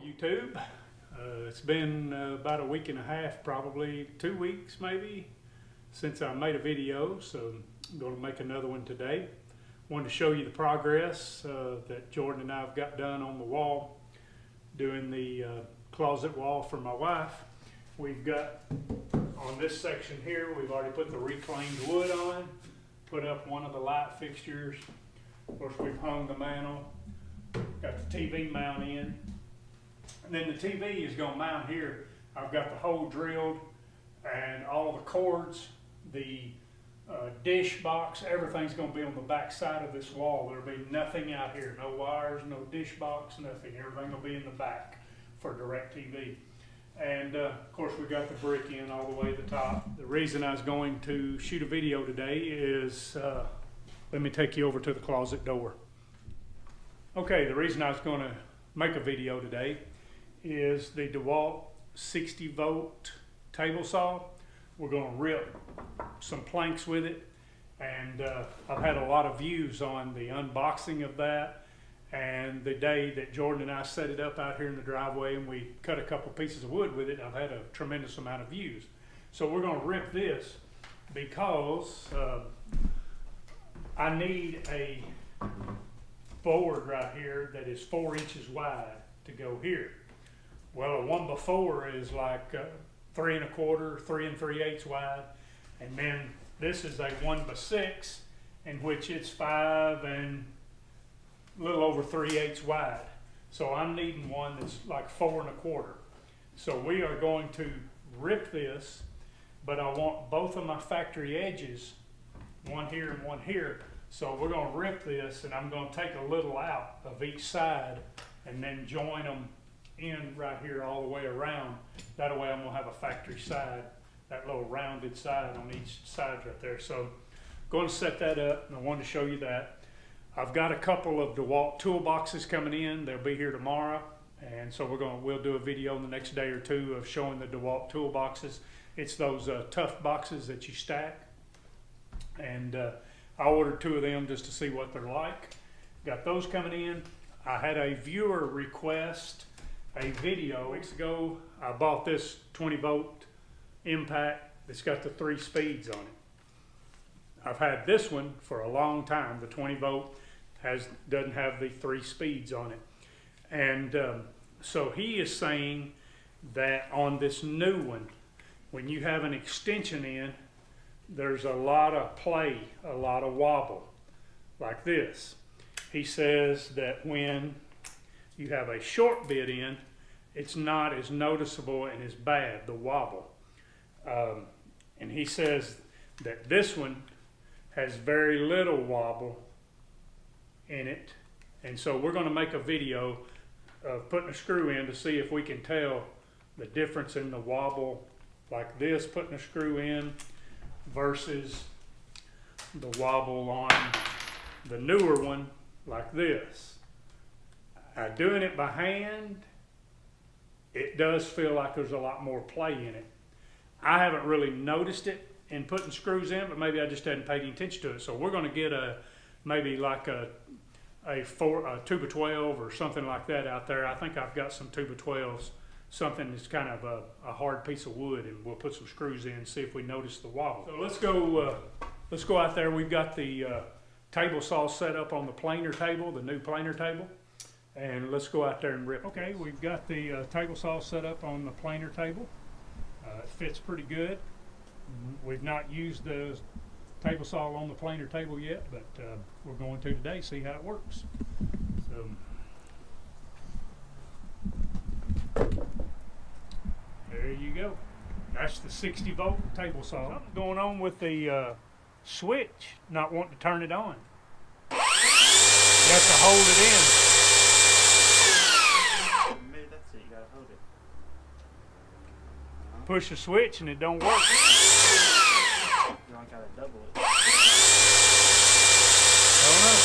YouTube. It's been about a week and a half, probably 2 weeks maybe, since I made a video, so I'm going to make another one today. Wanted to show you the progress that Jordan and I have got done on the wall, doing the closet wall for my wife. We've got, on this section here, we've already put the reclaimed wood on, put up one of the light fixtures. Of course, we've hung the mantle, got the TV mount in. And then the TV is going to mount here. I've got the hole drilled and all the cords, the dish box, everything's going to be on the back side of this wall. There'll be nothing out here, no wires, no dish box, nothing. Everything will be in the back for DirecTV. And of course, we got the brick in all the way to the top. The reason I was going to shoot a video today is, let me take you over to the closet door. Okay, the reason I was going to make a video today is the DeWalt 60 volt table saw. We're going to rip some planks with it, and I've had a lot of views on the unboxing of that, and the day that Jordan and I set it up out here in the driveway and we cut a couple pieces of wood with it, I've had a tremendous amount of views. So we're going to rip this because I need a board right here that is 4 inches wide to go here. Well, the one before is like 3 1/4, 3 3/8 wide, and then this is a 1x6, in which it's 5 and a little over 3/8 wide. So I'm needing one that's like 4 1/4. So we are going to rip this, but I want both of my factory edges, one here and one here. So we're going to rip this, and I'm going to take a little out of each side and then join them in right here all the way around. That way I'm going to have a factory side, that little rounded side on each side right there. So going to set that up, and I wanted to show you that. I've got a couple of DeWalt toolboxes coming in. They'll be here tomorrow, and so we'll do a video in the next day or two of showing the DeWalt toolboxes. It's those tough boxes that you stack, and I ordered 2 of them just to see what they're like. Got those coming in. I had a viewer request a video weeks ago. I bought this 20 volt impact that's got the 3 speeds on it. I've had this one for a long time. The 20 volt doesn't have the 3 speeds on it. And so he is saying that on this new one, when you have an extension in, there's a lot of play, a lot of wobble, like this. He says that when you have a short bit in, it's not as noticeable and as bad, the wobble. And he says that this one has very little wobble in it. And so we're going to make a video of putting a screw in to see if we can tell the difference in the wobble, like this, putting a screw in versus the wobble on the newer one, like this. Doing it by hand, it does feel like there's a lot more play in it. I haven't really noticed it in putting screws in, but maybe I just hadn't paid any attention to it. So we're going to get maybe like a 2x12 or something like that out there. I think I've got some 2x12s, something that's kind of a hard piece of wood, and we'll put some screws in and see if we notice the wobble. So let's go out there. We've got the table saw set up on the planer table, the new planer table. And let's go out there and rip. Okay, we've got the table saw set up on the planer table. It fits pretty good. We've not used the table saw on the planer table yet, but we're going to today, see how it works. So there you go. That's the 60 volt table saw. Something's going on with the switch, not wanting to turn it on. You have to hold it in. Push the switch and it don't work. You don't gotta double it. Don't know.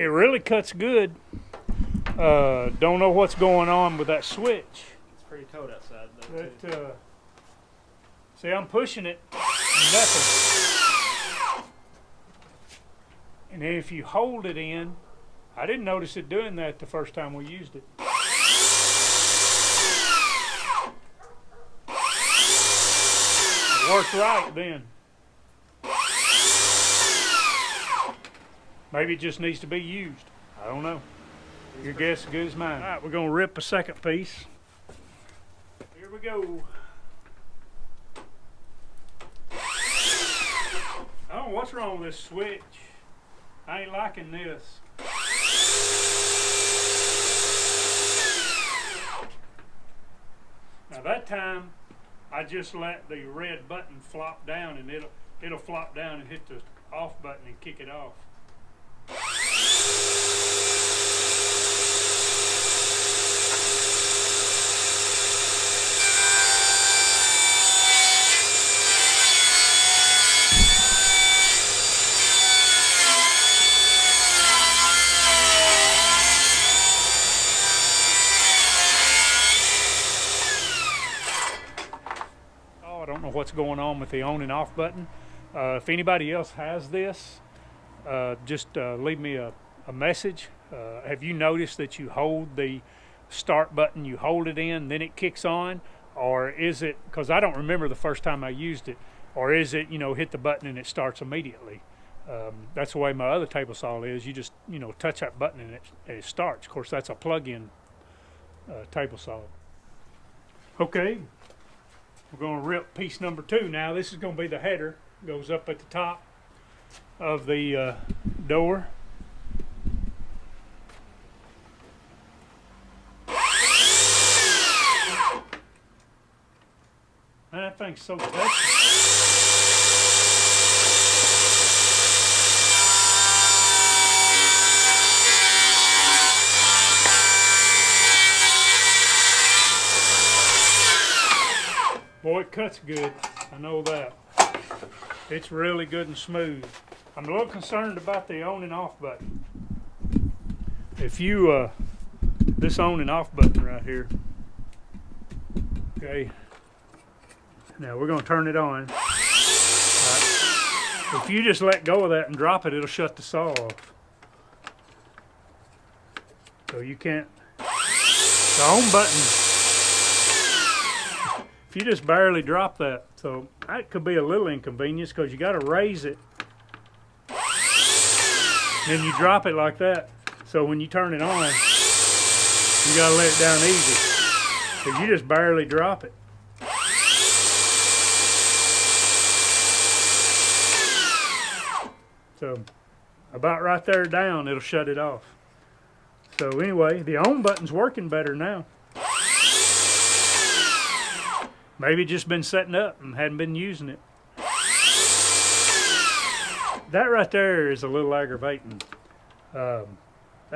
really cuts good. Don't know what's going on with that switch. It's pretty cold outside though. That, see, I'm pushing it, nothing. And then if you hold it in, I didn't notice it doing that the first time we used it. It worked right then. Maybe it just needs to be used. I don't know. Your guess is as good as mine. All right, we're gonna rip a second piece. Here we go. I don't know what's wrong with this switch. I ain't liking this. Now that time, I just let the red button flop down, and it'll flop down and hit the off button and kick it off. What's going on with the on and off button. If anybody else has this, just leave me a message. Have you noticed that you hold the start button, you hold it in, then it kicks on? Or is it, because I don't remember the first time I used it, or is it, you know, hit the button and it starts immediately? That's the way my other table saw is. You just, you know, touch that button and it starts. Of course, that's a plug-in table saw. Okay. We're going to rip piece number 2 now. This is going to be the header. Goes up at the top of the door. Man, that thing's so touchy. Boy, it cuts good. I know that. It's really good and smooth. I'm a little concerned about the on and off button. If you, this on and off button right here. Okay. Now we're going to turn it on. Right. If you just let go of that and drop it, it'll shut the saw off. So you can't. The on button. If you just barely drop that, so that could be a little inconvenience because you got to raise it. Then you drop it like that. So when you turn it on, you got to let it down easy. So you just barely drop it. So about right there down, it'll shut it off. So anyway, the on button's working better now. Maybe just been setting up and hadn't been using it. That right there is a little aggravating. That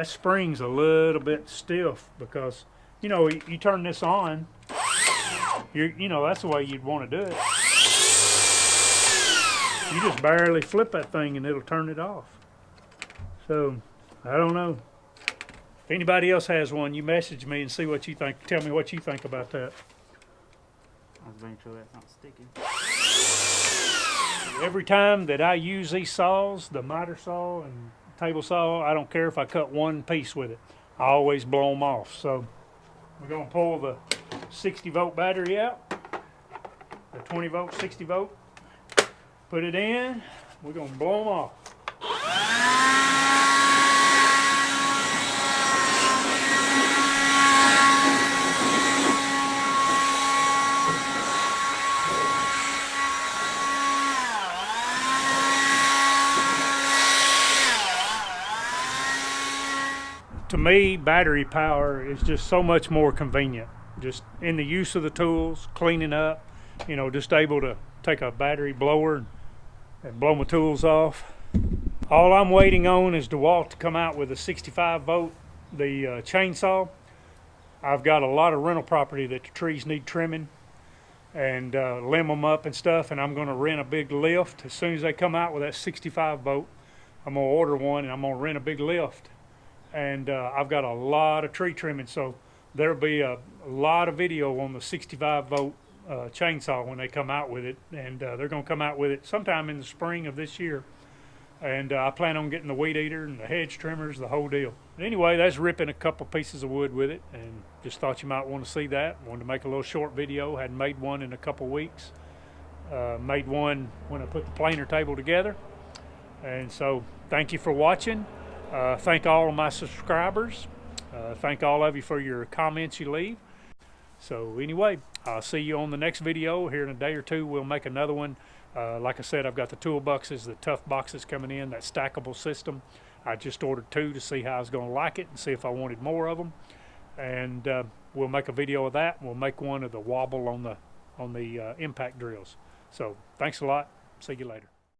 spring's a little bit stiff because, you know, you turn this on, you know, that's the way you'd want to do it. You just barely flip that thing and it'll turn it off. So, I don't know. If anybody else has one, you message me and see what you think. Tell me what you think about that. I was making sure that's not sticking. Every time that I use these saws, the miter saw and table saw, I don't care if I cut one piece with it. I always blow them off. So we're going to pull the 60 volt battery out, the 20 volt, 60 volt, put it in, we're going to blow them off. To me, battery power is just so much more convenient. Just in the use of the tools, cleaning up, you know, just able to take a battery blower and blow my tools off. All I'm waiting on is DeWalt to come out with a 65 volt, the chainsaw. I've got a lot of rental property that the trees need trimming and limb them up and stuff, and I'm gonna rent a big lift. As soon as they come out with that 65 volt, I'm gonna order one and I'm gonna rent a big lift and I've got a lot of tree trimming, so there'll be a lot of video on the 65 volt chainsaw when they come out with it, and they're going to come out with it sometime in the spring of this year. And I plan on getting the weed eater and the hedge trimmers, the whole deal. But anyway, that's ripping a couple pieces of wood with it, and just thought you might want to see that. Wanted to make a little short video. Hadn't made one in a couple weeks. Made one when I put the planer table together. And so thank you for watching. Thank all of my subscribers. Thank all of you for your comments you leave. So anyway, I'll see you on the next video. Here in a day or two, we'll make another one. Like I said, I've got the toolboxes, the tough boxes coming in, that stackable system. I just ordered 2 to see how I was going to like it and see if I wanted more of them. And we'll make a video of that. We'll make one of the wobble on the impact drills. So thanks a lot. See you later.